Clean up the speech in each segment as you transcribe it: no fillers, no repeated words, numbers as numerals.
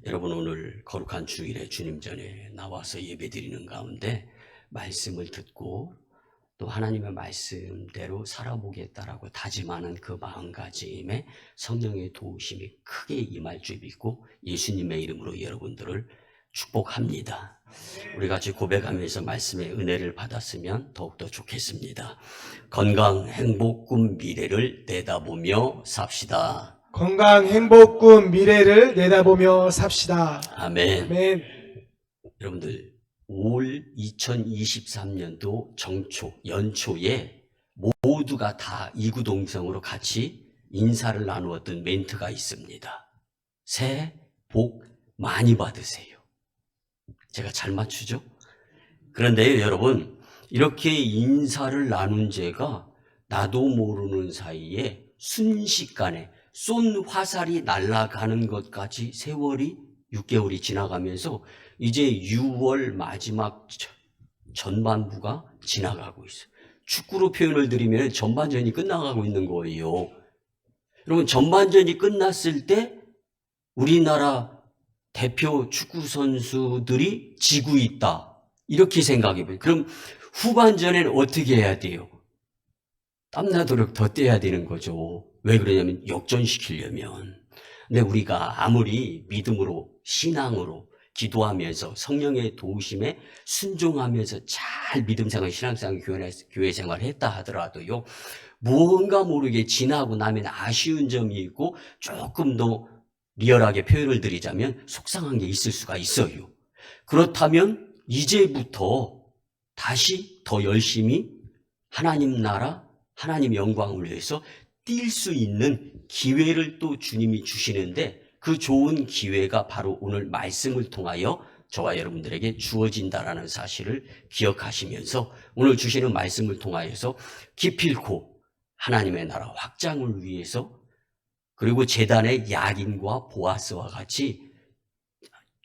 여러분, 오늘 거룩한 주일에 주님 전에 나와서 예배드리는 가운데 말씀을 듣고 또 하나님의 말씀대로 살아보겠다라고 다짐하는 그 마음가짐에 성령의 도우심이 크게 임할 줄 믿고 예수님의 이름으로 여러분들을 축복합니다. 우리 같이 고백하면서 말씀의 은혜를 받았으면 더욱더 좋겠습니다. 건강, 행복, 꿈, 미래를 내다보며 삽시다. 건강, 행복, 꿈, 미래를 내다보며 삽시다. 아멘. 아멘. 여러분들, 올 2023년도 연초에 모두가 다 이구동성으로 같이 인사를 나누었던 멘트가 있습니다. 새해 복 많이 받으세요. 제가 잘 맞추죠? 그런데요, 여러분, 이렇게 인사를 나눈 제가 나도 모르는 사이에 순식간에 쏜 화살이 날아가는 것까지 세월이 6개월이 지나가면서 이제 6월 마지막 전반부가 지나가고 있어요. 축구로 표현을 드리면 전반전이 끝나가고 있는 거예요. 여러분, 전반전이 끝났을 때 우리나라 대표 축구 선수들이 지고 있다, 이렇게 생각해봐요. 그럼 후반전에는 어떻게 해야 돼요? 땀나도록 더 떼야 되는 거죠. 왜 그러냐면 역전시키려면. 근데 우리가 아무리 믿음으로, 신앙으로 기도하면서 성령의 도우심에 순종하면서 잘 믿음생활, 신앙생활, 교회 생활을 했다 하더라도요, 무언가 모르게 지나고 나면 아쉬운 점이 있고 조금 더 리얼하게 표현을 드리자면 속상한 게 있을 수가 있어요. 그렇다면 이제부터 다시 더 열심히 하나님 나라, 하나님 영광을 위해서 뛸 수 있는 기회를 또 주님이 주시는데, 그 좋은 기회가 바로 오늘 말씀을 통하여 저와 여러분들에게 주어진다라는 사실을 기억하시면서 오늘 주시는 말씀을 통하여서 기필코 하나님의 나라 확장을 위해서, 그리고 제단의 야긴과 보아스와 같이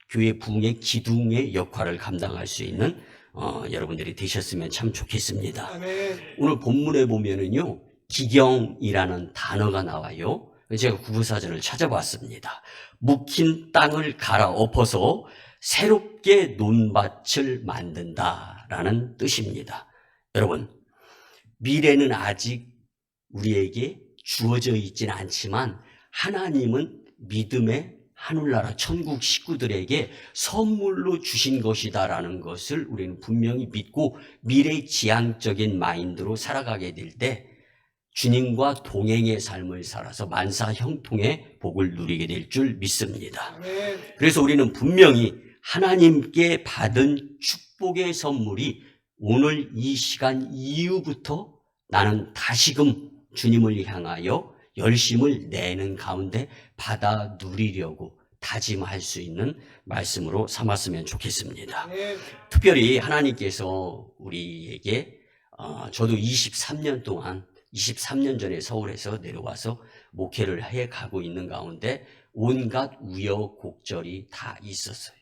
교회 부흥의 기둥의 역할을 감당할 수 있는 여러분들이 되셨으면 참 좋겠습니다. 아멘. 오늘 본문에 보면은요, 기경이라는 단어가 나와요. 제가 구구사전을 찾아봤습니다. 묵힌 땅을 갈아엎어서 새롭게 논밭을 만든다라는 뜻입니다. 여러분, 미래는 아직 우리에게 주어져 있지는 않지만 하나님은 믿음의 하늘나라 천국 식구들에게 선물로 주신 것이다라는 것을 우리는 분명히 믿고 미래지향적인 마인드로 살아가게 될 때 주님과 동행의 삶을 살아서 만사 형통의 복을 누리게 될 줄 믿습니다. 아멘. 그래서 우리는 분명히 하나님께 받은 축복의 선물이 오늘 이 시간 이후부터 나는 다시금 주님을 향하여 열심을 내는 가운데 받아 누리려고 다짐할 수 있는 말씀으로 삼았으면 좋겠습니다. 아멘. 특별히 하나님께서 우리에게 저도 23년 전에 서울에서 내려와서 목회를 해 가고 있는 가운데 온갖 우여곡절이 다 있었어요.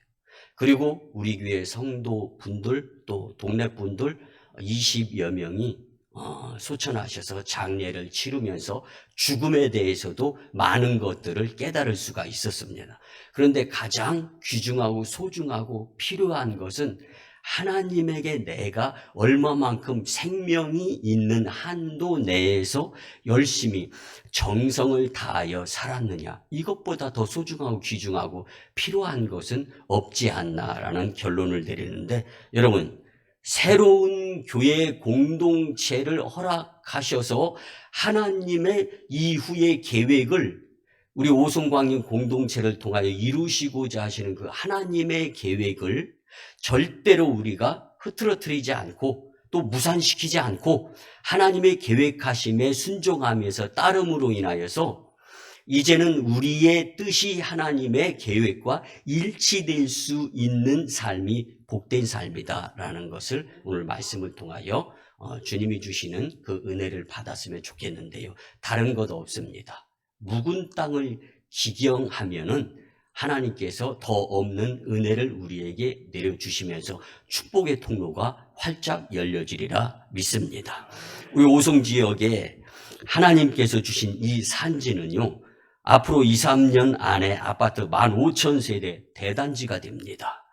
그리고 우리 교회 성도분들 또 동네분들 20여 명이 소천하셔서 장례를 치르면서 죽음에 대해서도 많은 것들을 깨달을 수가 있었습니다. 그런데 가장 귀중하고 소중하고 필요한 것은 하나님에게 내가 얼마만큼 생명이 있는 한도 내에서 열심히 정성을 다하여 살았느냐, 이것보다 더 소중하고 귀중하고 필요한 것은 없지 않나라는 결론을 내리는데, 여러분, 새로운 교회 공동체를 허락하셔서 하나님의 이후의 계획을 우리 오송광인 공동체를 통하여 이루시고자 하시는 그 하나님의 계획을 절대로 우리가 흐트러뜨리지 않고 또 무산시키지 않고 하나님의 계획하심에 순종하면서 따름으로 인하여서 이제는 우리의 뜻이 하나님의 계획과 일치될 수 있는 삶이 복된 삶이다라는 것을 오늘 말씀을 통하여 주님이 주시는 그 은혜를 받았으면 좋겠는데요. 다른 것 없습니다. 묵은 땅을 기경하면은 하나님께서 더 없는 은혜를 우리에게 내려주시면서 축복의 통로가 활짝 열려지리라 믿습니다. 우리 오송 지역에 하나님께서 주신 이 산지는요, 앞으로 2, 3년 안에 아파트 15,000세대 대단지가 됩니다.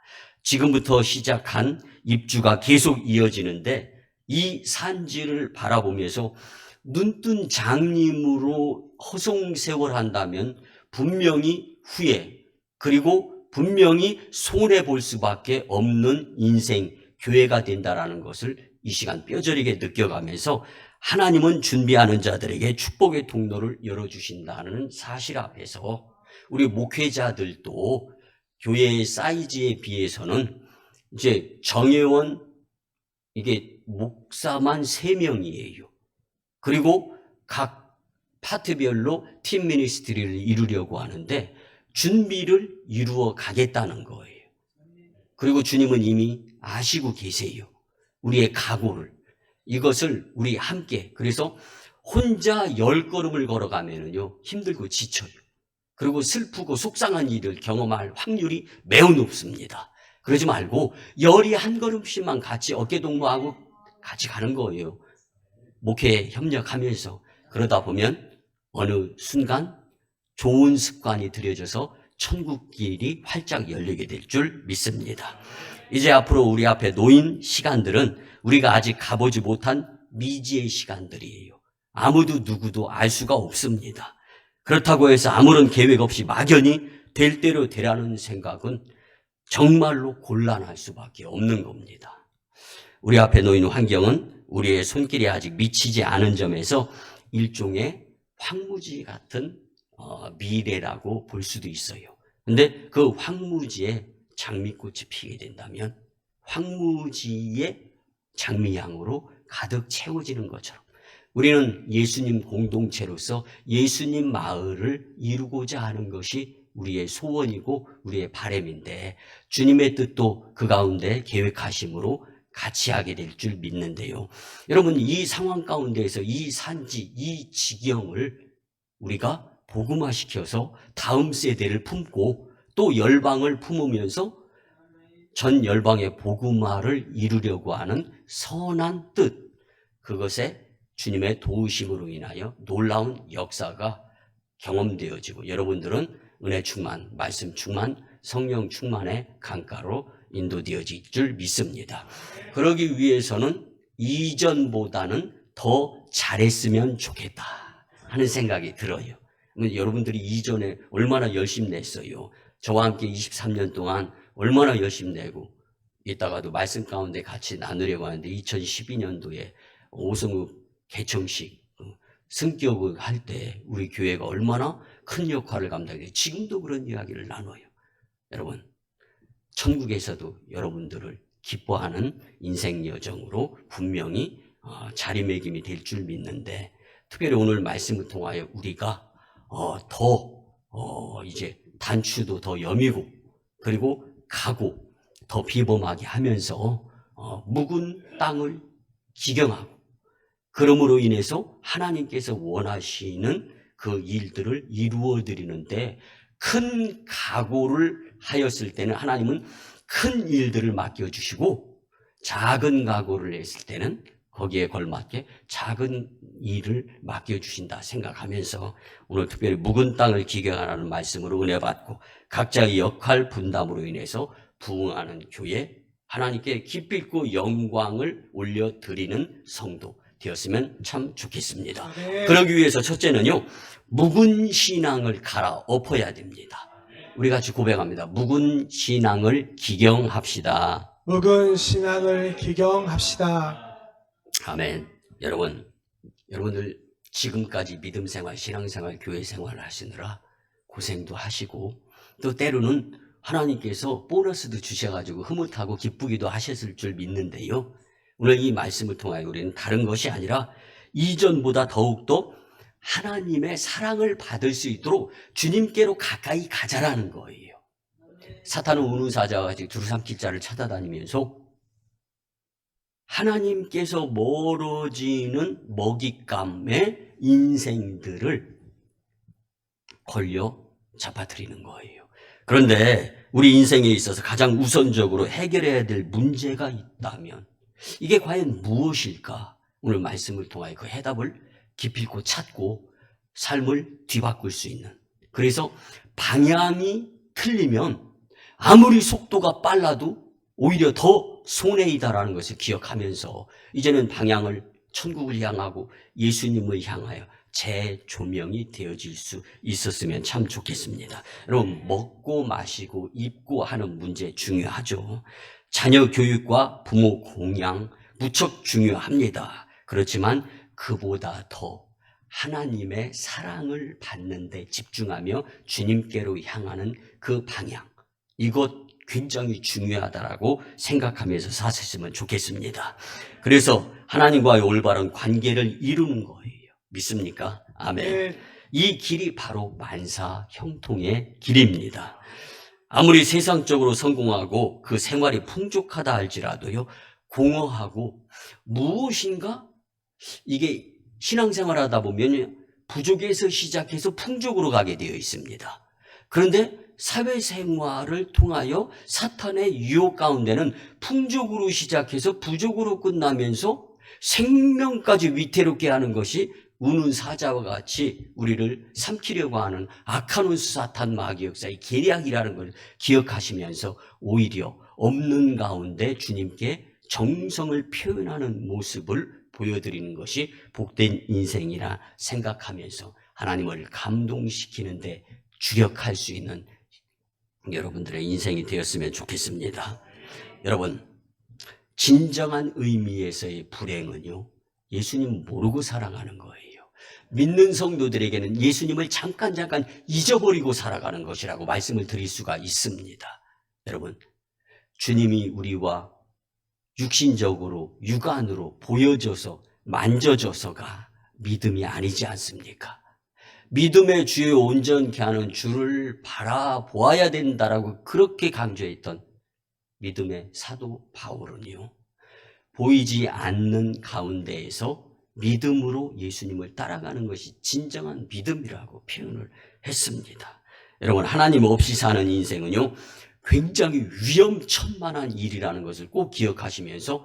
지금부터 시작한 입주가 계속 이어지는데 이 산지를 바라보면서 눈뜬 장님으로 허송세월한다면 분명히 후회, 그리고 분명히 손해볼 수밖에 없는 인생, 교회가 된다는 것을 이 시간 뼈저리게 느껴가면서 하나님은 준비하는 자들에게 축복의 통로를 열어주신다는 사실 앞에서 우리 목회자들도 교회의 사이즈에 비해서는 이제 정회원, 이게 목사만 3명이에요. 그리고 각 파트별로 팀 미니스트리를 이루려고 하는데 준비를 이루어 가겠다는 거예요. 그리고 주님은 이미 아시고 계세요. 우리의 각오를. 이것을 우리 함께, 그래서 혼자 10걸음을 걸어가면은요, 힘들고 지쳐요. 그리고 슬프고 속상한 일을 경험할 확률이 매우 높습니다. 그러지 말고 열이 한 걸음씩만 같이 어깨동무하고 같이 가는 거예요. 목회에 협력하면서. 그러다 보면 어느 순간 좋은 습관이 들여져서 천국 길이 활짝 열리게 될 줄 믿습니다. 이제 앞으로 우리 앞에 놓인 시간들은 우리가 아직 가보지 못한 미지의 시간들이에요. 아무도 누구도 알 수가 없습니다. 그렇다고 해서 아무런 계획 없이 막연히 될 대로 되라는 생각은 정말로 곤란할 수밖에 없는 겁니다. 우리 앞에 놓인 환경은 우리의 손길이 아직 미치지 않은 점에서 일종의 황무지 같은 미래라고 볼 수도 있어요. 근데 그 황무지에 장미꽃이 피게 된다면 황무지의 장미향으로 가득 채워지는 것처럼 우리는 예수님 공동체로서 예수님 마을을 이루고자 하는 것이 우리의 소원이고 우리의 바람인데 주님의 뜻도 그 가운데 계획하심으로 같이 하게 될 줄 믿는데요. 여러분, 이 상황 가운데에서 이 산지, 이 지경을 우리가 복음화시켜서 다음 세대를 품고 또 열방을 품으면서 전 열방의 복음화를 이루려고 하는 선한 뜻, 그것에 주님의 도우심으로 인하여 놀라운 역사가 경험되어지고 여러분들은 은혜 충만, 말씀 충만, 성령 충만의 강가로 인도되어질 줄 믿습니다. 그러기 위해서는 이전보다는 더 잘했으면 좋겠다 하는 생각이 들어요. 여러분들이 이전에 얼마나 열심히 냈어요. 저와 함께 23년 동안 얼마나 열심히 내고 이따가도 말씀 가운데 같이 나누려고 하는데 2012년도에 오성읍 개청식 승격을 할 때 우리 교회가 얼마나 큰 역할을 감당해요. 지금도 그런 이야기를 나눠요. 여러분, 천국에서도 여러분들을 기뻐하는 인생 여정으로 분명히 자리매김이 될 줄 믿는데 특별히 오늘 말씀을 통하여 우리가 이제 단추도 더 여미고 그리고 가고 더 비범하게 하면서 묵은 땅을 기경하고 그러므로 인해서 하나님께서 원하시는 그 일들을 이루어 드리는데 큰 각오를 하였을 때는 하나님은 큰 일들을 맡겨주시고 작은 각오를 했을 때는 거기에 걸맞게 작은 일을 맡겨주신다 생각하면서 오늘 특별히 묵은 땅을 기경하라는 말씀으로 은혜 받고 각자의 역할 분담으로 인해서 부흥하는 교회, 하나님께 기필코 영광을 올려드리는 성도 되었으면 참 좋겠습니다. 네. 그러기 위해서 첫째는요, 묵은 신앙을 갈아엎어야 됩니다. 우리 같이 고백합니다. 묵은 신앙을 기경합시다. 묵은 신앙을 기경합시다. 아멘. 여러분들 지금까지 믿음 생활, 신앙 생활, 교회 생활을 하시느라 고생도 하시고 또 때로는 하나님께서 보너스도 주셔가지고 흐뭇하고 기쁘기도 하셨을 줄 믿는데요. 오늘 이 말씀을 통하여 우리는 다른 것이 아니라 이전보다 더욱더 하나님의 사랑을 받을 수 있도록 주님께로 가까이 가자라는 거예요. 사탄은 우는 사자와 같이 두루삼킬 자를 찾아다니면서 하나님께서 멀어지는 먹잇감의 인생들을 걸려 잡아들이는 거예요. 그런데 우리 인생에 있어서 가장 우선적으로 해결해야 될 문제가 있다면 이게 과연 무엇일까? 오늘 말씀을 통하여 그 해답을 기필코 찾고 삶을 뒤바꿀 수 있는 그래서 방향이 틀리면 아무리 속도가 빨라도 오히려 더 손해이다라는 것을 기억하면서 이제는 방향을 천국을 향하고 예수님을 향하여 재조명이 되어질 수 있었으면 참 좋겠습니다. 여러분, 먹고 마시고 입고 하는 문제 중요하죠. 자녀 교육과 부모 공양 무척 중요합니다. 그렇지만 그보다 더 하나님의 사랑을 받는 데 집중하며 주님께로 향하는 그 방향, 이것 굉장히 중요하다라고 생각하면서 사셨으면 좋겠습니다. 그래서 하나님과의 올바른 관계를 이루는 거예요. 믿습니까? 아멘. 네. 이 길이 바로 만사 형통의 길입니다. 아무리 세상적으로 성공하고 그 생활이 풍족하다 할지라도요, 공허하고 무엇인가 이게 신앙생활 하다 보면 부족에서 시작해서 풍족으로 가게 되어 있습니다. 그런데 사회생활을 통하여 사탄의 유혹 가운데는 풍족으로 시작해서 부족으로 끝나면서 생명까지 위태롭게 하는 것이 우는 사자와 같이 우리를 삼키려고 하는 악한 사탄 마귀 역사의 계략이라는 걸 기억하시면서 오히려 없는 가운데 주님께 정성을 표현하는 모습을 보여드리는 것이 복된 인생이라 생각하면서 하나님을 감동시키는데 주력할 수 있는 여러분들의 인생이 되었으면 좋겠습니다. 여러분, 진정한 의미에서의 불행은요, 예수님 모르고 살아가는 거예요. 믿는 성도들에게는 예수님을 잠깐 잊어버리고 살아가는 것이라고 말씀을 드릴 수가 있습니다. 여러분, 주님이 우리와 육신적으로 육안으로 보여져서 만져져서가 믿음이 아니지 않습니까? 믿음의 주요 온전케 하는 주를 바라보아야 된다라고 그렇게 강조했던 믿음의 사도 바울은요, 보이지 않는 가운데에서 믿음으로 예수님을 따라가는 것이 진정한 믿음이라고 표현을 했습니다. 여러분, 하나님 없이 사는 인생은요, 굉장히 위험천만한 일이라는 것을 꼭 기억하시면서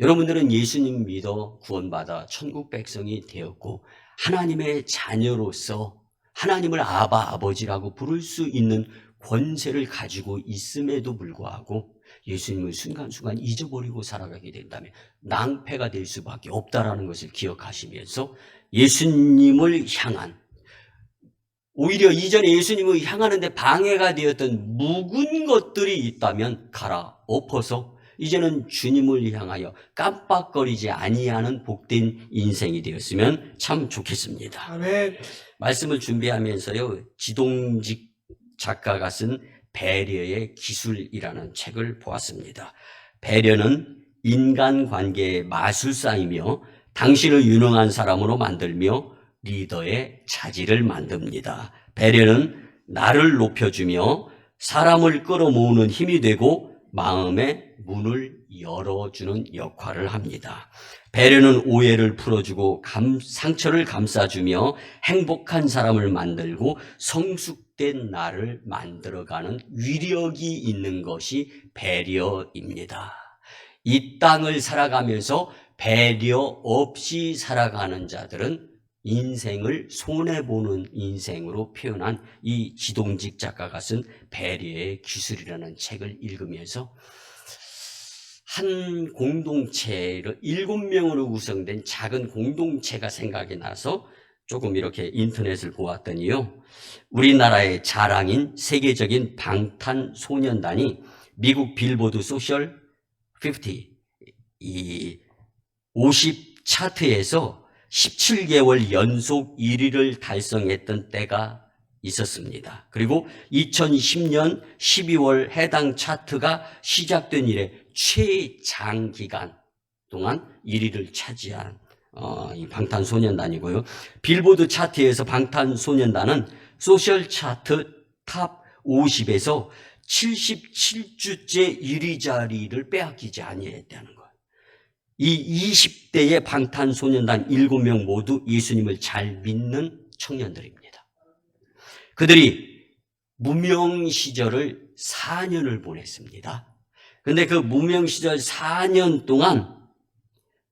여러분들은 예수님 믿어 구원받아 천국 백성이 되었고 하나님의 자녀로서 하나님을 아버지라고 부를 수 있는 권세를 가지고 있음에도 불구하고 예수님을 순간순간 잊어버리고 살아가게 된다면 낭패가 될 수밖에 없다라는 것을 기억하시면서 예수님을 향한, 오히려 이전에 예수님을 향하는데 방해가 되었던 묵은 것들이 있다면 갈아엎어서 이제는 주님을 향하여 깜빡거리지 아니하는 복된 인생이 되었으면 참 좋겠습니다. 아멘. 말씀을 준비하면서요, 지동직 작가가 쓴 배려의 기술이라는 책을 보았습니다. 배려는 인간관계의 마술사이며 당신을 유능한 사람으로 만들며 리더의 자질을 만듭니다. 배려는 나를 높여주며 사람을 끌어모으는 힘이 되고 마음의 문을 열어주는 역할을 합니다. 배려는 오해를 풀어주고 상처를 감싸주며 행복한 사람을 만들고 성숙된 나를 만들어가는 위력이 있는 것이 배려입니다. 이 땅을 살아가면서 배려 없이 살아가는 자들은 인생을 손해보는 인생으로 표현한 이 지동직 작가가 쓴 배려의 기술이라는 책을 읽으면서 한 공동체를 7명으로 구성된 작은 공동체가 생각이 나서 조금 이렇게 인터넷을 보았더니요, 우리나라의 자랑인 세계적인 방탄소년단이 미국 빌보드 소셜 50 차트에서 17개월 연속 1위를 달성했던 때가 있었습니다. 그리고 2010년 12월 해당 차트가 시작된 이래 최장기간 동안 1위를 차지한 이 방탄소년단이고요. 빌보드 차트에서 방탄소년단은 소셜 차트 탑 50에서 77주째 1위 자리를 빼앗기지 아니했다는 거예요. 이 20대의 방탄소년단 7명 모두 예수님을 잘 믿는 청년들입니다. 그들이 무명 시절을 4년을 보냈습니다. 그런데 그 무명 시절 4년 동안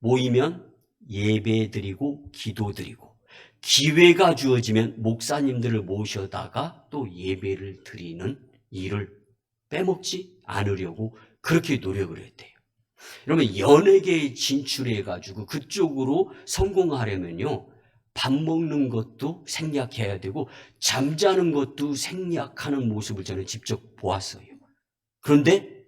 모이면 예배 드리고 기도 드리고 기회가 주어지면 목사님들을 모셔다가 또 예배를 드리는 일을 빼먹지 않으려고 그렇게 노력을 했대요. 여러분, 연예계에 진출해가지고 그쪽으로 성공하려면요, 밥 먹는 것도 생략해야 되고 잠자는 것도 생략하는 모습을 저는 직접 보았어요. 그런데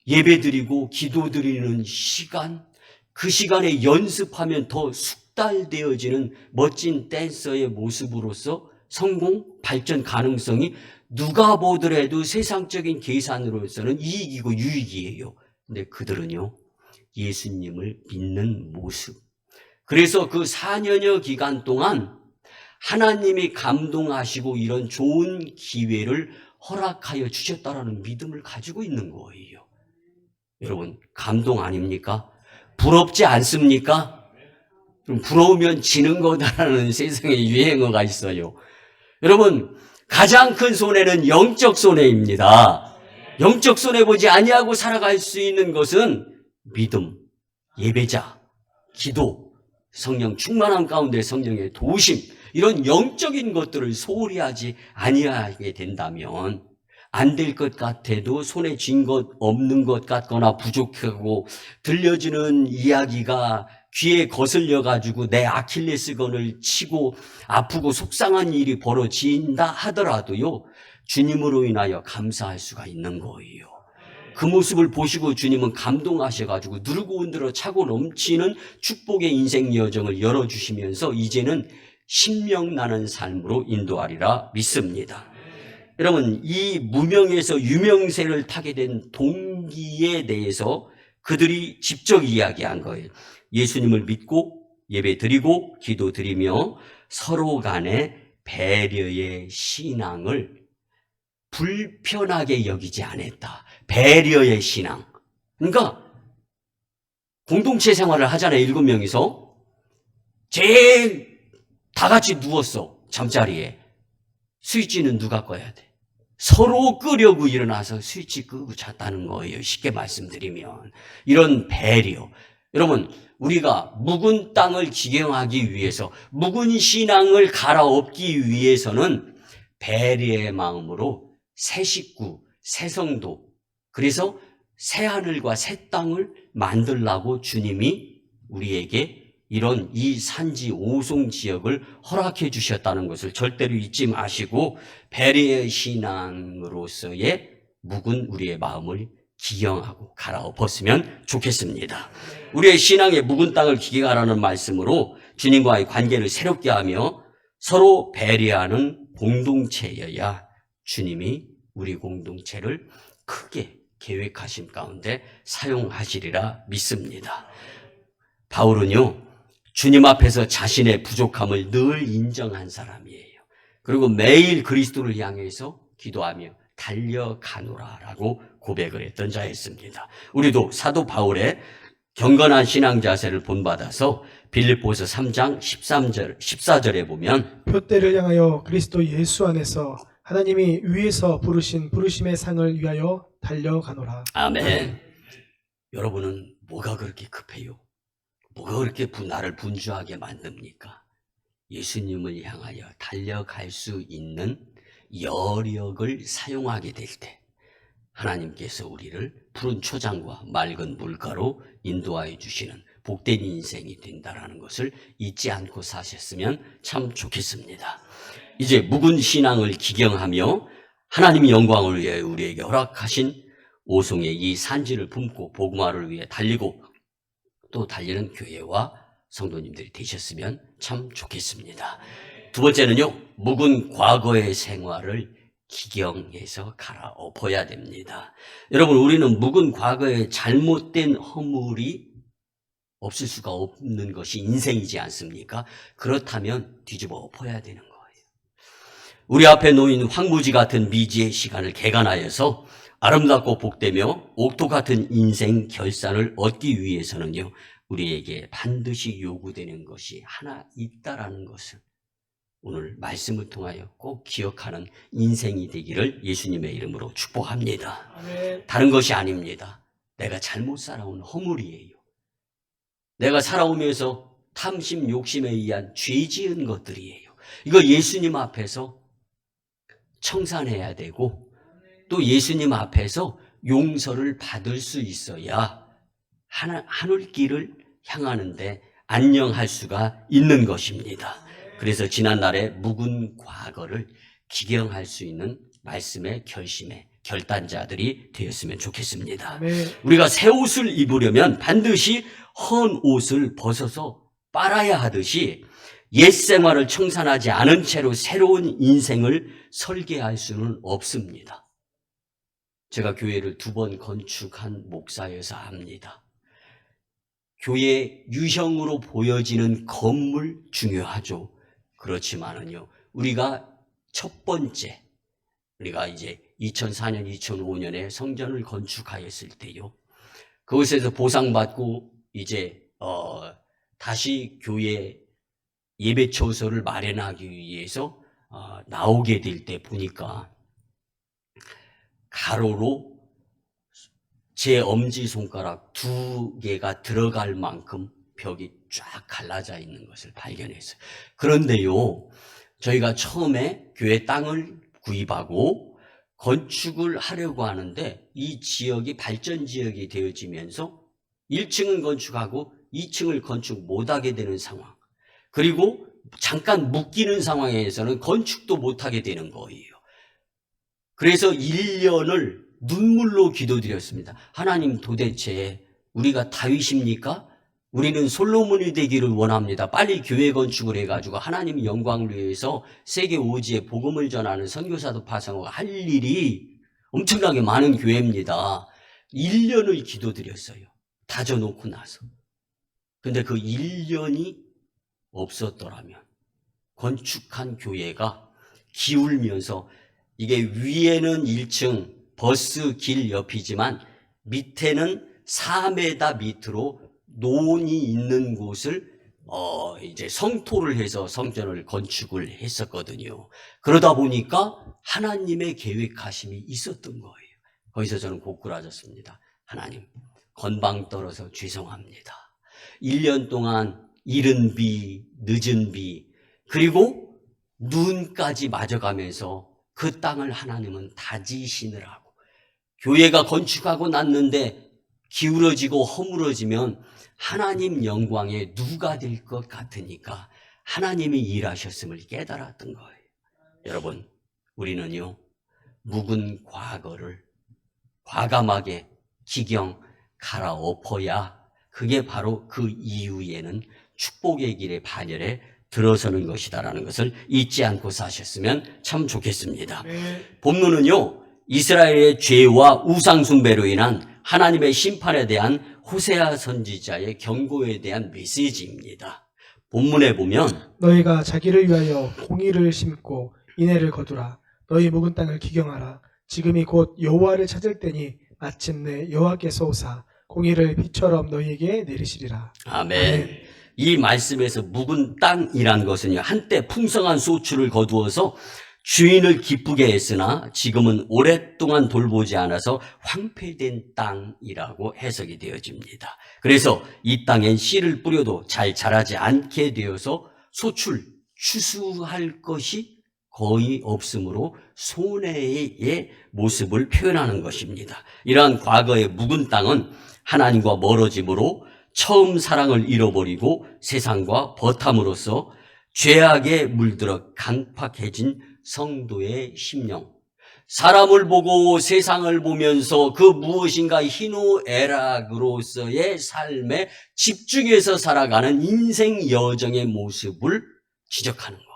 예배드리고 기도드리는 시간, 그 시간에 연습하면 더 숙달되어지는 멋진 댄서의 모습으로서 성공, 발전 가능성이 누가 보더라도 세상적인 계산으로서는 이익이고 유익이에요. 근데 그들은요, 예수님을 믿는 모습. 그래서 그 4년여 기간 동안 하나님이 감동하시고 이런 좋은 기회를 허락하여 주셨다라는 믿음을 가지고 있는 거예요. 여러분, 감동 아닙니까? 부럽지 않습니까? 그럼 부러우면 지는 거다라는 세상에 유행어가 있어요. 여러분, 가장 큰 손해는 영적 손해입니다. 영적 손해 보지 아니하고 살아갈 수 있는 것은 믿음, 예배자, 기도, 성령 충만함 가운데 성령의 도우심, 이런 영적인 것들을 소홀히 하지 아니하게 된다면 안 될 것 같아도 손에 쥔 것 없는 것 같거나 부족하고 들려주는 이야기가 귀에 거슬려 가지고 내 아킬레스건을 치고 아프고 속상한 일이 벌어진다 하더라도요, 주님으로 인하여 감사할 수가 있는 거예요. 그 모습을 보시고 주님은 감동하셔가지고 누르고 흔들어 차고 넘치는 축복의 인생 여정을 열어주시면서 이제는 신명나는 삶으로 인도하리라 믿습니다. 여러분, 이 무명에서 유명세를 타게 된 동기에 대해서 그들이 직접 이야기한 거예요. 예수님을 믿고 예배 드리고 기도 드리며 서로 간의 배려의 신앙을 불편하게 여기지 않았다. 배려의 신앙. 그러니까 공동체 생활을 하잖아요. 7명이서. 제일 다 같이 누웠어. 잠자리에. 스위치는 누가 꺼야 돼? 서로 끄려고 일어나서 스위치 끄고 잤다는 거예요. 쉽게 말씀드리면. 이런 배려. 여러분, 우리가 묵은 땅을 기경하기 위해서, 묵은 신앙을 갈아엎기 위해서는 배려의 마음으로 새 식구, 새 성도, 그래서 새 하늘과 새 땅을 만들라고 주님이 우리에게 이런 이 산지 오송 지역을 허락해 주셨다는 것을 절대로 잊지 마시고 배려의 신앙으로서의 묵은 우리의 마음을 기경하고 갈아엎었으면 좋겠습니다. 우리의 신앙의 묵은 땅을 기경하라는 말씀으로 주님과의 관계를 새롭게 하며 서로 배려하는 공동체여야 주님이 우리 공동체를 크게 계획하신 가운데 사용하시리라 믿습니다. 바울은요, 주님 앞에서 자신의 부족함을 늘 인정한 사람이에요. 그리고 매일 그리스도를 향해서 기도하며 달려가노라라고 고백을 했던 자였습니다. 우리도 사도 바울의 경건한 신앙 자세를 본받아서 빌립보서 3장 14절에 보면 표대를 향하여 그리스도 예수 안에서 하나님이 위에서 부르신 부르심의 상을 위하여 달려가노라. 아멘. 여러분은 뭐가 그렇게 급해요? 뭐가 그렇게 나를 분주하게 만듭니까? 예수님을 향하여 달려갈 수 있는 여력을 사용하게 될 때 하나님께서 우리를 푸른 초장과 맑은 물가로 인도하여 주시는 복된 인생이 된다는 것을 잊지 않고 사셨으면 참 좋겠습니다. 이제 묵은 신앙을 기경하며 하나님의 영광을 위해 우리에게 허락하신 오송의 이 산지를 품고 복음화를 위해 달리고 또 달리는 교회와 성도님들이 되셨으면 참 좋겠습니다. 두 번째는요, 묵은 과거의 생활을 기경해서 갈아엎어야 됩니다. 여러분, 우리는 묵은 과거의 잘못된 허물이 없을 수가 없는 것이 인생이지 않습니까? 그렇다면 뒤집어 엎어야 되는 거예요. 우리 앞에 놓인 황무지 같은 미지의 시간을 개간하여서 아름답고 복되며 옥토 같은 인생 결산을 얻기 위해서는요, 우리에게 반드시 요구되는 것이 하나 있다라는 것을 오늘 말씀을 통하여 꼭 기억하는 인생이 되기를 예수님의 이름으로 축복합니다. 아멘. 다른 것이 아닙니다. 내가 잘못 살아온 허물이에요. 내가 살아오면서 탐심, 욕심에 의한 죄 지은 것들이에요. 이거 예수님 앞에서 청산해야 되고 또 예수님 앞에서 용서를 받을 수 있어야 하늘길을 향하는데 안녕할 수가 있는 것입니다. 그래서 지난날에 묵은 과거를 기경할 수 있는 말씀의 결단자들이 되었으면 좋겠습니다. 아멘. 우리가 새 옷을 입으려면 반드시 헌 옷을 벗어서 빨아야 하듯이 옛 생활을 청산하지 않은 채로 새로운 인생을 설계할 수는 없습니다. 제가 교회를 2번 건축한 목사여서 압니다. 교회 유형으로 보여지는 건물 중요하죠. 그렇지만은요, 우리가 첫 번째, 우리가 이제 2004년, 2005년에 성전을 건축하였을 때요, 그곳에서 보상받고 이제 다시 교회 예배처소를 마련하기 위해서 나오게 될 때 보니까 가로로 제 엄지손가락 2개가 들어갈 만큼 벽이 쫙 갈라져 있는 것을 발견했어요. 그런데요, 저희가 처음에 교회 땅을 구입하고 건축을 하려고 하는데 이 지역이 발전 지역이 되어지면서 1층은 건축하고 2층을 건축 못하게 되는 상황, 그리고 잠깐 묶이는 상황에서는 건축도 못하게 되는 거예요. 그래서 1년을 눈물로 기도드렸습니다. 하나님, 도대체 우리가 다윗입니까? 우리는 솔로몬이 되기를 원합니다. 빨리 교회 건축을 해가지고 하나님 영광을 위해서 세계 오지에 복음을 전하는 선교사도 파송하고 할 일이 엄청나게 많은 교회입니다. 1년을 기도드렸어요. 다져놓고 나서. 근데 그 1년이 없었더라면 건축한 교회가 기울면서 이게 위에는 1층 버스 길 옆이지만 밑에는 4m 밑으로 논이 있는 곳을 이제 성토를 해서 성전을 건축을 했었거든요. 그러다 보니까 하나님의 계획하심이 있었던 거예요. 거기서 저는 고꾸라졌습니다. 하나님, 건방 떨어서 죄송합니다. 1년 동안 이른 비, 늦은 비, 그리고 눈까지 맞아가면서 그 땅을 하나님은 다지시느라고, 교회가 건축하고 났는데 기울어지고 허물어지면 하나님 영광에 누가 될 것 같으니까 하나님이 일하셨음을 깨달았던 거예요. 여러분, 우리는요, 묵은 과거를 과감하게 기경 갈아엎어야 그게 바로 그 이후에는 축복의 길의 반열에 들어서는 것이다라는 것을 잊지 않고 사셨으면 참 좋겠습니다. 본문은요, 이스라엘의 죄와 우상 숭배로 인한 하나님의 심판에 대한 호세아 선지자의 경고에 대한 메시지입니다. 본문에 보면 너희가 자기를 위하여 공의를 심고 인애를 거두라. 너희 묵은 땅을 기경하라. 지금이 곧 여호와를 찾을 때니 마침내 여호와께서 오사 공의를 비처럼 너희에게 내리시리라. 아멘. 이 말씀에서 묵은 땅이란 것은요, 한때 풍성한 소출을 거두어서 주인을 기쁘게 했으나 지금은 오랫동안 돌보지 않아서 황폐된 땅이라고 해석이 되어집니다. 그래서 이 땅엔 씨를 뿌려도 잘 자라지 않게 되어서 추수할 것이 거의 없으므로 손해의 모습을 표현하는 것입니다. 이러한 과거의 묵은 땅은 하나님과 멀어짐으로 처음 사랑을 잃어버리고 세상과 버탐으로써 죄악에 물들어 강팍해진 성도의 심령, 사람을 보고 세상을 보면서 그 무엇인가 희노애락으로서의 삶에 집중해서 살아가는 인생 여정의 모습을 지적하는 거예요.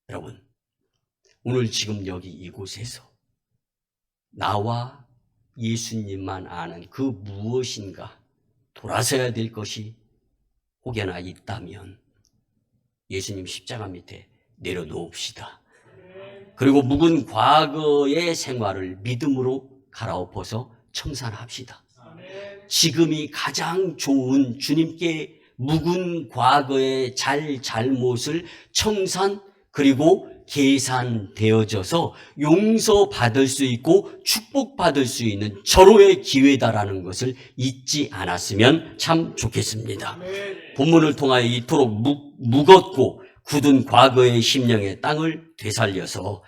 여러분, 오늘 지금 여기 이곳에서 나와 예수님만 아는 그 무엇인가 돌아서야 될 것이 혹여나 있다면 예수님 십자가 밑에 내려놓읍시다. 그리고 묵은 과거의 생활을 믿음으로 갈아엎어서 청산합시다. 지금이 가장 좋은 주님께 묵은 과거의 잘못을 청산, 그리고 계산되어져서 용서받을 수 있고 축복받을 수 있는 절호의 기회다라는 것을 잊지 않았으면 참 좋겠습니다. 본문을 통하여 이토록 묵었고 굳은 과거의 심령의 땅을 되살려서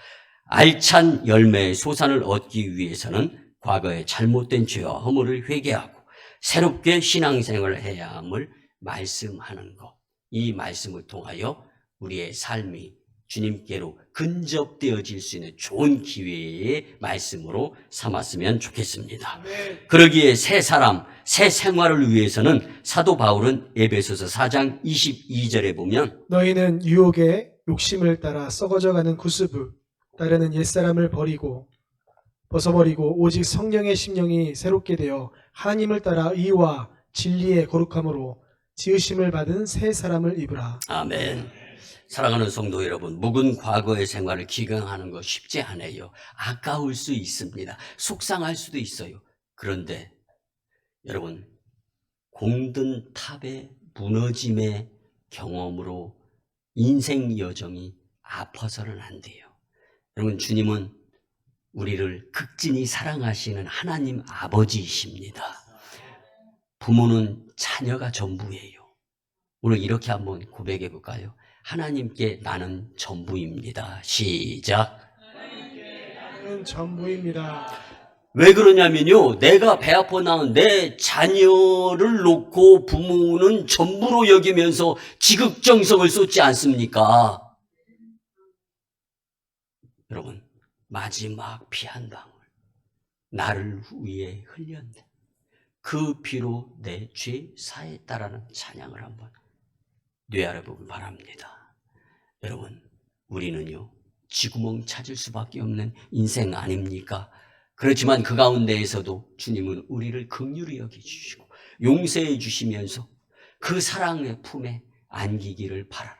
알찬 열매의 소산을 얻기 위해서는 과거의 잘못된 죄와 허물을 회개하고 새롭게 신앙생활을 해야 함을 말씀하는 것. 이 말씀을 통하여 우리의 삶이 주님께로 근접되어질 수 있는 좋은 기회의 말씀으로 삼았으면 좋겠습니다. 그러기에 새 사람, 새 생활을 위해서는 사도 바울은 에베소서 4장 22절에 보면 너희는 유혹의 욕심을 따라 썩어져가는 구습을 따르는 옛사람을 벗어버리고 오직 성령의 심령이 새롭게 되어 하나님을 따라 의와 진리의 거룩함으로 지으심을 받은 새 사람을 입으라. 아멘. 사랑하는 성도 여러분, 묵은 과거의 생활을 기경하는 거 쉽지 않아요. 아까울 수 있습니다. 속상할 수도 있어요. 그런데 여러분, 공든 탑의 무너짐의 경험으로 인생 여정이 아파서는 안 돼요. 여러분, 주님은 우리를 극진히 사랑하시는 하나님 아버지이십니다. 부모는 자녀가 전부예요. 오늘 이렇게 한번 고백해 볼까요? 하나님께 나는 전부입니다. 시작. 나는 전부입니다. 왜 그러냐면요, 내가 배 아파 낳은 내 자녀를 놓고 부모는 전부로 여기면서 지극정성을 쏟지 않습니까? 여러분, 마지막 피 한 방울 나를 위해 흘렸네. 그 피로 내 죄 사했다라는 찬양을 한번 뇌알아 보길 바랍니다. 여러분, 우리는요, 쥐구멍 찾을 수밖에 없는 인생 아닙니까? 그렇지만 그 가운데에서도 주님은 우리를 긍휼히 여겨주시고 용서해 주시면서 그 사랑의 품에 안기기를 바라라.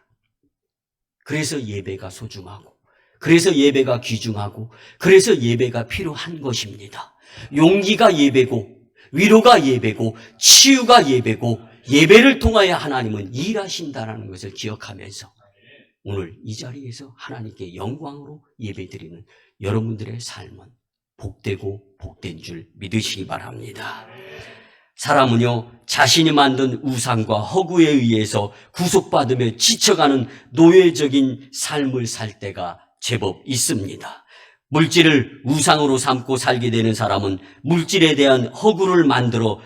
그래서 예배가 소중하고, 그래서 예배가 귀중하고, 그래서 예배가 필요한 것입니다. 용기가 예배고, 위로가 예배고, 치유가 예배고, 예배를 통하여 하나님은 일하신다는 것을 기억하면서 오늘 이 자리에서 하나님께 영광으로 예배드리는 여러분들의 삶은 복되고 복된 줄 믿으시기 바랍니다. 사람은요, 자신이 만든 우상과 허구에 의해서 구속받으며 지쳐가는 노예적인 삶을 살 때가 제법 있습니다. 물질을 우상으로 삼고 살게 되는 사람은 물질에 대한 허구를 만들어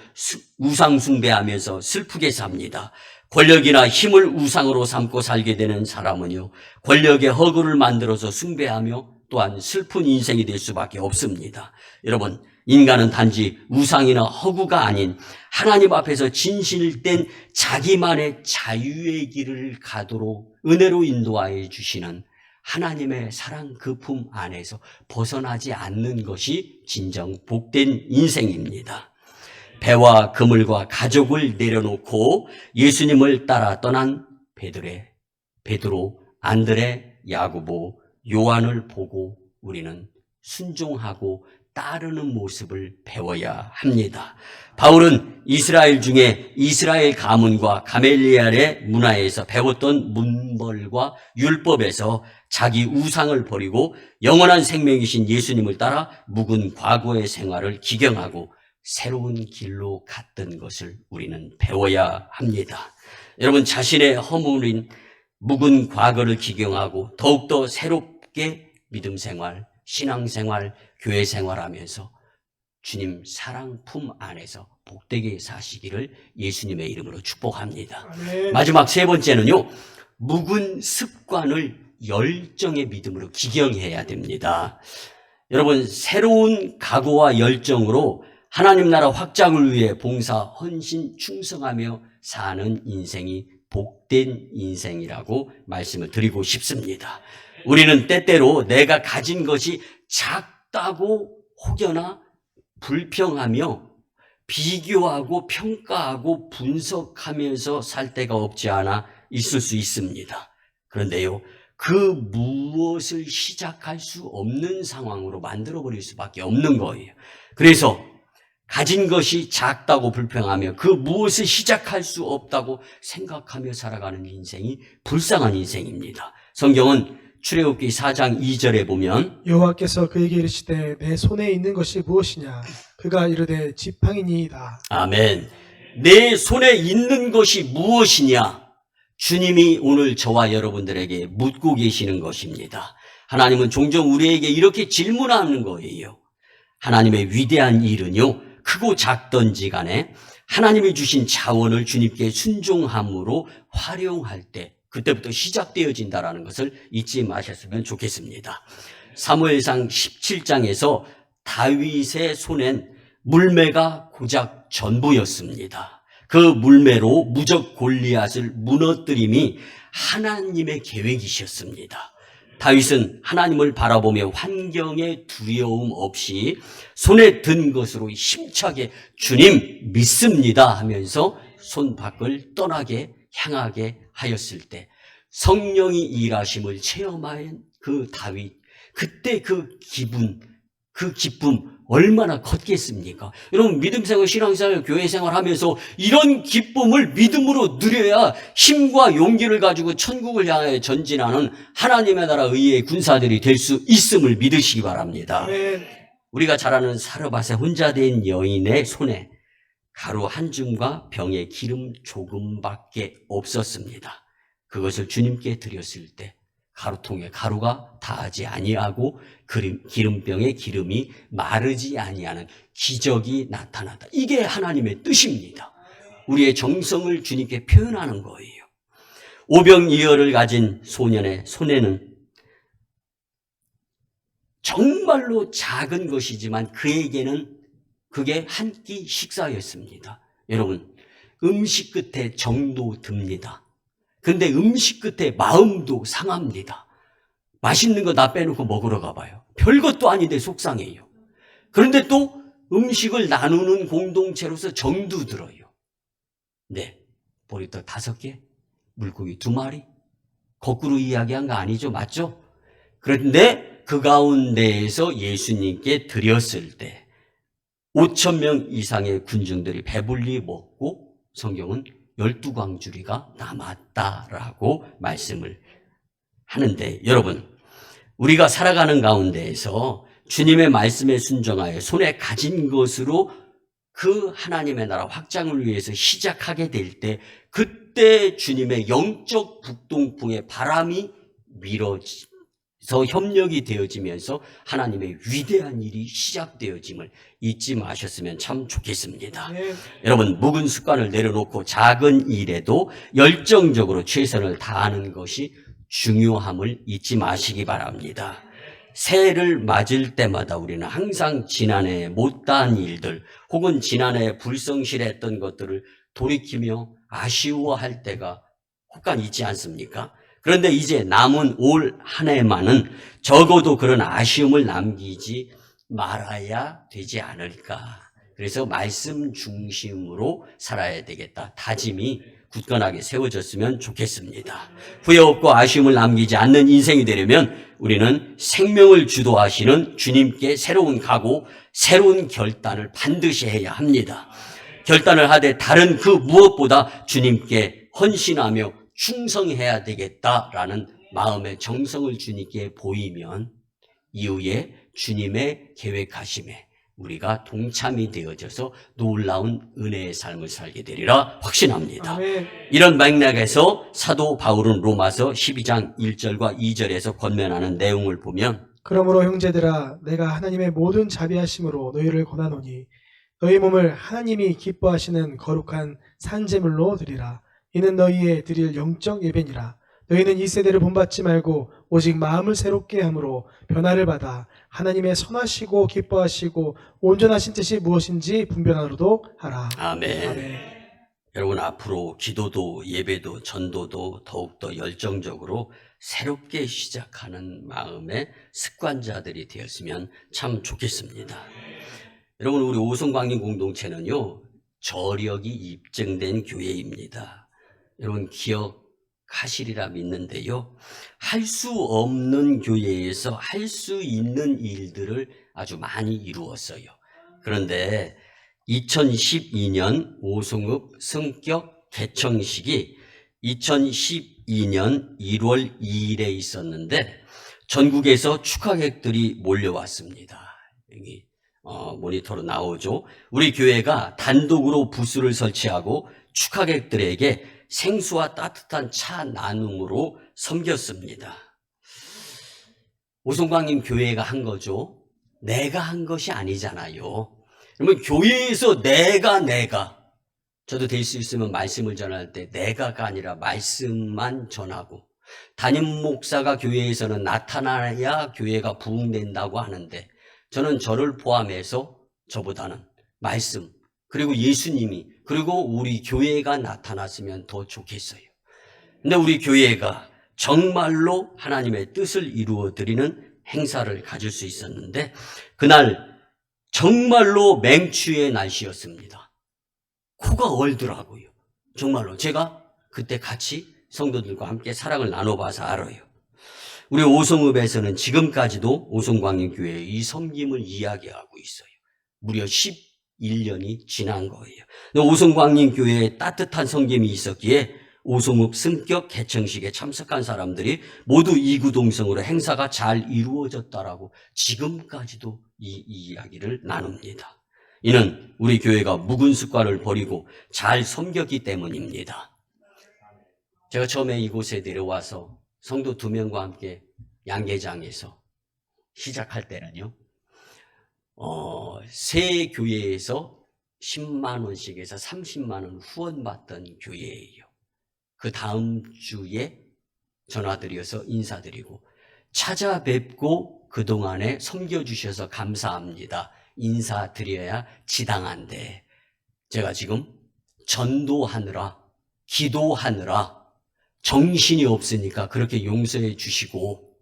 우상 숭배하면서 슬프게 삽니다. 권력이나 힘을 우상으로 삼고 살게 되는 사람은요, 권력의 허구를 만들어서 숭배하며 또한 슬픈 인생이 될 수밖에 없습니다. 여러분, 인간은 단지 우상이나 허구가 아닌 하나님 앞에서 진실된 자기만의 자유의 길을 가도록 은혜로 인도하여 주시는 하나님의 사랑 그 품 안에서 벗어나지 않는 것이 진정 복된 인생입니다. 배와 그물과 가족을 내려놓고 예수님을 따라 떠난 베드로, 안드레, 야고보, 요한을 보고 우리는 순종하고 따르는 모습을 배워야 합니다. 바울은 이스라엘 중에 이스라엘 가문과 가멜리엘의 문화에서 배웠던 문벌과 율법에서 자기 우상을 버리고 영원한 생명이신 예수님을 따라 묵은 과거의 생활을 기경하고 새로운 길로 갔던 것을 우리는 배워야 합니다. 여러분, 자신의 허물인 묵은 과거를 기경하고 더욱더 새롭게 믿음 생활, 신앙 생활, 교회 생활하면서 주님 사랑 품 안에서 복되게 사시기를 예수님의 이름으로 축복합니다. 아멘. 마지막 세 번째는요, 묵은 습관을 열정의 믿음으로 기경해야 됩니다. 여러분, 새로운 각오와 열정으로 하나님 나라 확장을 위해 봉사, 헌신, 충성하며 사는 인생이 복된 인생이라고 말씀을 드리고 싶습니다. 우리는 때때로 내가 가진 것이 작다고 혹여나 불평하며 비교하고 평가하고 분석하면서 살 때가 없지 않아 있을 수 있습니다. 그런데요, 그 무엇을 시작할 수 없는 상황으로 만들어버릴 수밖에 없는 거예요. 그래서 가진 것이 작다고 불평하며 그 무엇을 시작할 수 없다고 생각하며 살아가는 인생이 불쌍한 인생입니다. 성경은 출애굽기 4장 2절에 보면 여호와께서 그에게 이르시되 내 손에 있는 것이 무엇이냐 그가 이르되 지팡이니이다. 아멘. 내 손에 있는 것이 무엇이냐? 주님이 오늘 저와 여러분들에게 묻고 계시는 것입니다. 하나님은 종종 우리에게 이렇게 질문하는 거예요. 하나님의 위대한 일은요, 크고 작던지 간에 하나님이 주신 자원을 주님께 순종함으로 활용할 때 그때부터 시작되어진다는 것을 잊지 마셨으면 좋겠습니다. 사무엘상 17장에서 다윗의 손엔 물매가 고작 전부였습니다. 그 물매로 무적 골리앗을 무너뜨림이 하나님의 계획이셨습니다. 다윗은 하나님을 바라보며 환경의 두려움 없이 손에 든 것으로 힘차게 주님 믿습니다 하면서 손 밖을 향하게 하였을 때 성령이 일하심을 체험한 그 다윗, 그때 그 기쁨 얼마나 컸겠습니까? 여러분 믿음생활, 신앙생활, 교회생활 하면서 이런 기쁨을 믿음으로 누려야 힘과 용기를 가지고 천국을 향해 전진하는 하나님의 나라 의의 군사들이 될 수 있음을 믿으시기 바랍니다. 아멘. 우리가 잘 아는 사르밧의 혼자 된 여인의 손에 가루 한 줌과 병에 기름 조금밖에 없었습니다. 그것을 주님께 드렸을 때 가루통에 가루가 닿지 아니하고 기름병에 기름이 마르지 아니하는 기적이 나타났다. 이게 하나님의 뜻입니다. 우리의 정성을 주님께 표현하는 거예요. 오병이어를 가진 소년의 손에는 정말로 작은 것이지만 그에게는 그게 한 끼 식사였습니다. 여러분, 음식 끝에 정도 듭니다. 근데 음식 끝에 마음도 상합니다. 맛있는 거 다 빼놓고 먹으러 가봐요. 별것도 아닌데 속상해요. 그런데 또 음식을 나누는 공동체로서 정도 들어요. 네, 보리떡 5개, 물고기 2마리. 거꾸로 이야기한 거 아니죠? 맞죠? 그런데 그 가운데에서 예수님께 드렸을 때 5,000명 이상의 군중들이 배불리 먹고 성경은 12광주리가 남았다라고 말씀을 하는데, 여러분, 우리가 살아가는 가운데에서 주님의 말씀에 순종하여 손에 가진 것으로 그 하나님의 나라 확장을 위해서 시작하게 될 때 그때 주님의 영적 북동풍의 바람이 밀어서 협력이 되어지면서 하나님의 위대한 일이 시작되어짐을 잊지 마셨으면 참 좋겠습니다. 여러분, 묵은 습관을 내려놓고 작은 일에도 열정적으로 최선을 다하는 것이 중요함을 잊지 마시기 바랍니다. 새해를 맞을 때마다 우리는 항상 지난해 못다한 일들 혹은 지난해 불성실했던 것들을 돌이키며 아쉬워할 때가 혹간 있지 않습니까? 그런데 이제 남은 올 한 해만은 적어도 그런 아쉬움을 남기지 말아야 되지 않을까. 그래서 말씀 중심으로 살아야 되겠다. 다짐이 굳건하게 세워졌으면 좋겠습니다. 후회 없고 아쉬움을 남기지 않는 인생이 되려면 우리는 생명을 주도하시는 주님께 새로운 각오, 새로운 결단을 반드시 해야 합니다. 결단을 하되 다른 그 무엇보다 주님께 헌신하며 충성해야 되겠다라는 마음의 정성을 주님께 보이면 이후에 주님의 계획하심에 우리가 동참이 되어져서 놀라운 은혜의 삶을 살게 되리라 확신합니다. 아멘. 이런 맥락에서 사도 바울은 로마서 12장 1절과 2절에서 권면하는 내용을 보면 그러므로 형제들아 내가 하나님의 모든 자비하심으로 너희를 권하노니 너희 몸을 하나님이 기뻐하시는 거룩한 산제물로 드리라. 이는 너희의 드릴 영적 예배니라. 너희는 이 세대를 본받지 말고 오직 마음을 새롭게 함으로 변화를 받아 하나님의 선하시고 기뻐하시고 온전하신 뜻이 무엇인지 분별하도록 하라. 아멘. 아멘. 여러분, 앞으로 기도도 예배도 전도도 더욱더 열정적으로 새롭게 시작하는 마음의 습관자들이 되었으면 참 좋겠습니다. 여러분, 우리 오송광림 공동체는요, 저력이 입증된 교회입니다. 여러분 기억하시리라 믿는데요, 할 수 없는 교회에서 할 수 있는 일들을 아주 많이 이루었어요. 그런데 2012년 오송읍 성격 개청식이 2012년 1월 2일에 있었는데 전국에서 축하객들이 몰려왔습니다. 여기 모니터로 나오죠. 우리 교회가 단독으로 부스를 설치하고 축하객들에게 생수와 따뜻한 차 나눔으로 섬겼습니다. 오송광님 교회가 한 거죠. 내가 한 것이 아니잖아요. 그러면 교회에서 내가 저도 될 수 있으면 말씀을 전할 때 내가가 아니라 말씀만 전하고, 담임 목사가 교회에서는 나타나야 교회가 부흥된다고 하는데, 저는 저를 포함해서 저보다는 말씀, 그리고 예수님이, 그리고 우리 교회가 나타났으면 더 좋겠어요. 근데 우리 교회가 정말로 하나님의 뜻을 이루어드리는 행사를 가질 수 있었는데, 그날 정말로 맹추의 날씨였습니다. 코가 얼더라고요. 정말로 제가 그때 같이 성도들과 함께 사랑을 나눠봐서 알아요. 우리 오송읍에서는 지금까지도 오송광림교회의 이 섬김을 이야기하고 있어요. 무려 11년이 지난 거예요. 오송광림교회에 따뜻한 섬김이 있었기에 오송읍 승격 개청식에 참석한 사람들이 모두 이구동성으로 행사가 잘 이루어졌다라고 지금까지도 이 이야기를 나눕니다. 이는 우리 교회가 묵은 습관을 버리고 잘 섬겼기 때문입니다. 제가 처음에 이곳에 내려와서 성도 2명과 함께 양계장에서 시작할 때는요, 새 교회에서 10만 원씩에서 30만 원 후원받던 교회예요. 그 다음 주에 전화드려서 인사드리고, 찾아뵙고 그동안에 섬겨주셔서 감사합니다, 인사드려야 지당한데, 제가 지금 전도하느라 기도하느라 정신이 없으니까 그렇게 용서해 주시고,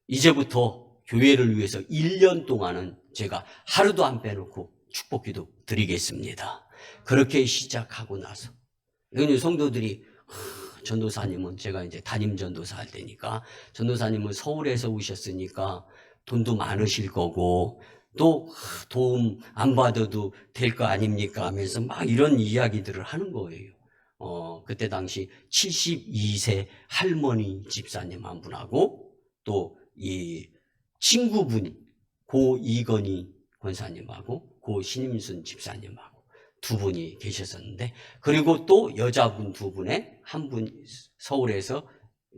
이제부터 교회를 위해서 1년 동안은 제가 하루도 안 빼놓고 축복기도 드리겠습니다. 그렇게 시작하고 나서 성도들이, 전도사님은, 제가 이제 담임 전도사 할 때니까, 전도사님은 서울에서 오셨으니까 돈도 많으실 거고 또 도움 안 받아도 될 거 아닙니까 하면서 막 이런 이야기들을 하는 거예요. 그때 당시 72세 할머니 집사님 한 분하고 또 이 친구분 고 이건희 권사님하고 고 신임순 집사님하고 2분이 계셨었는데, 그리고 또 여자분 2분에 한 분 서울에서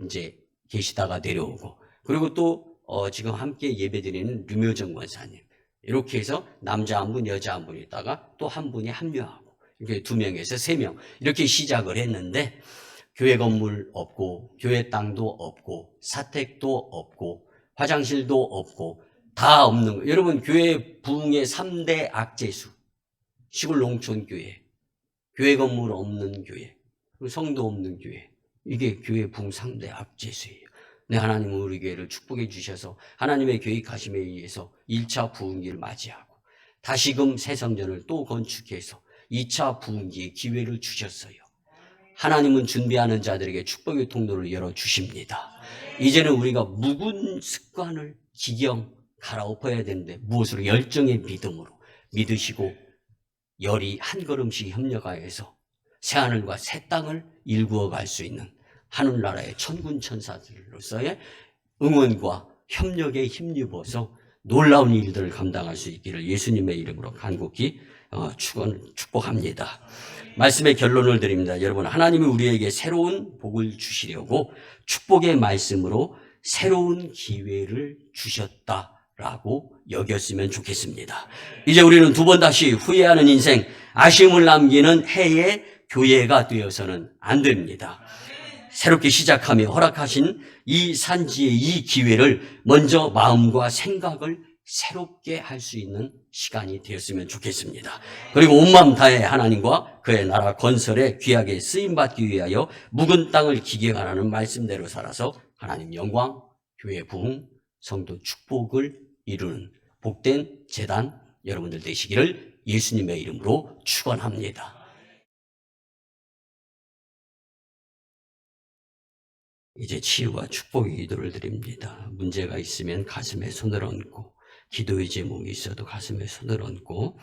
이제 계시다가 내려오고, 그리고 또 지금 함께 예배드리는 류묘정 권사님, 이렇게 해서 남자 한 분, 여자 한 분 있다가 또 한 분이 합류하고, 이렇게 2명에서 3명 이렇게 시작을 했는데, 교회 건물 없고 교회 땅도 없고 사택도 없고 화장실도 없고 다 없는 거. 여러분, 교회 부흥의 3대 악재수, 시골 농촌 교회, 교회 건물 없는 교회, 성도 없는 교회, 이게 교회 부흥 3대 악재수예요. 네, 하나님은 우리 교회를 축복해 주셔서 하나님의 계획하심에 의해서 1차 부흥기를 맞이하고 다시금 새 성전을 또 건축해서 2차 부흥기의 기회를 주셨어요. 하나님은 준비하는 자들에게 축복의 통로를 열어주십니다. 이제는 우리가 묵은 습관을 기경 갈아엎어야 되는데, 무엇으로? 열정의 믿음으로 믿으시고 열이 한 걸음씩 협력하여서 새하늘과 새 땅을 일구어 갈 수 있는 하늘나라의 천군 천사들로서의 응원과 협력에 힘입어서 놀라운 일들을 감당할 수 있기를 예수님의 이름으로 간곡히 축복합니다. 말씀의 결론을 드립니다. 여러분, 하나님이 우리에게 새로운 복을 주시려고 축복의 말씀으로 새로운 기회를 주셨다라고 여겼으면 좋겠습니다. 이제 우리는 2번 다시 후회하는 인생, 아쉬움을 남기는 해의 교회가 되어서는 안 됩니다. 새롭게 시작하며 허락하신 이 산지의 이 기회를 먼저 마음과 생각을 새롭게 할 수 있는 시간이 되었으면 좋겠습니다. 그리고 온 마음 다해 하나님과 그의 나라 건설에 귀하게 쓰임받기 위하여 묵은 땅을 기경하라는 말씀대로 살아서 하나님 영광, 교회 부흥, 성도 축복을 이루는 복된 재단 여러분들 되시기를 예수님의 이름으로 축원합니다. 이제 치유와 축복의 기도를 드립니다. 문제가 있으면 가슴에 손을 얹고, 기도의 제목이 있어도 가슴에 손을 얹고,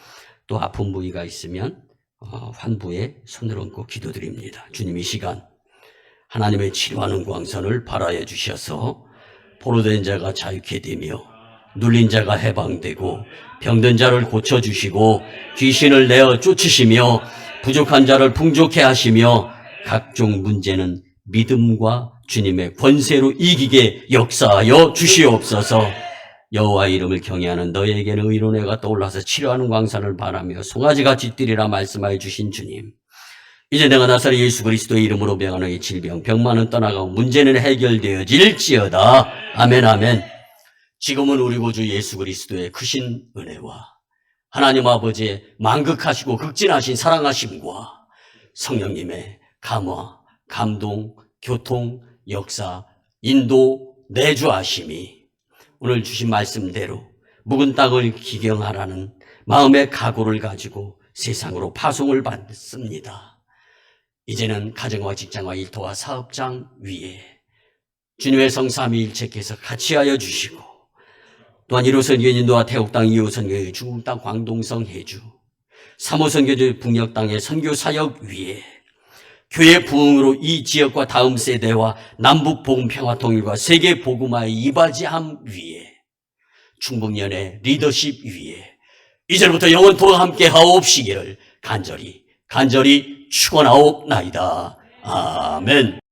또 아픈 부위가 있으면 환부에 손을 얹고 기도드립니다. 주님, 이 시간 하나님의 치료하는 광선을 발하여 주셔서 포로된 자가 자유케 되며 눌린 자가 해방되고 병든 자를 고쳐주시고 귀신을 내어 쫓으시며 부족한 자를 풍족해 하시며 각종 문제는 믿음과 주님의 권세로 이기게 역사하여 주시옵소서. 여호와 이름을 경외하는 너에게는 의로운 해가 떠올라서 치료하는 광선을 바라며 송아지같이 뛰리라 말씀하여 주신 주님, 이제 내가 나사렛 예수 그리스도의 이름으로 병하는 이 질병, 병만은 떠나가고 문제는 해결되어질지어다. 아멘, 아멘. 지금은 우리 구주 예수 그리스도의 크신 은혜와 하나님 아버지의 만극하시고 극진하신 사랑하심과 성령님의 감화, 감동, 교통, 역사, 인도, 내주하심이 오늘 주신 말씀대로 묵은 땅을 기경하라는 마음의 각오를 가지고 세상으로 파송을 받습니다. 이제는 가정과 직장과 일터와 사업장 위에 주님의 성 삼위일체께서 같이 하여 주시고, 또한 1호 선교회 인도와 태국 땅, 2호 선교회 중국 땅, 광동성 해주, 3호 선교회 북녘 땅의 선교 사역 위에 교회 부흥으로 이 지역과 다음 세대와 남북 복음 평화 통일과 세계 복음화의 이바지함 위에 충북연의 리더십 위에 이제부터 영원토록 함께 하옵시기를 간절히 축원하옵나이다. 아멘.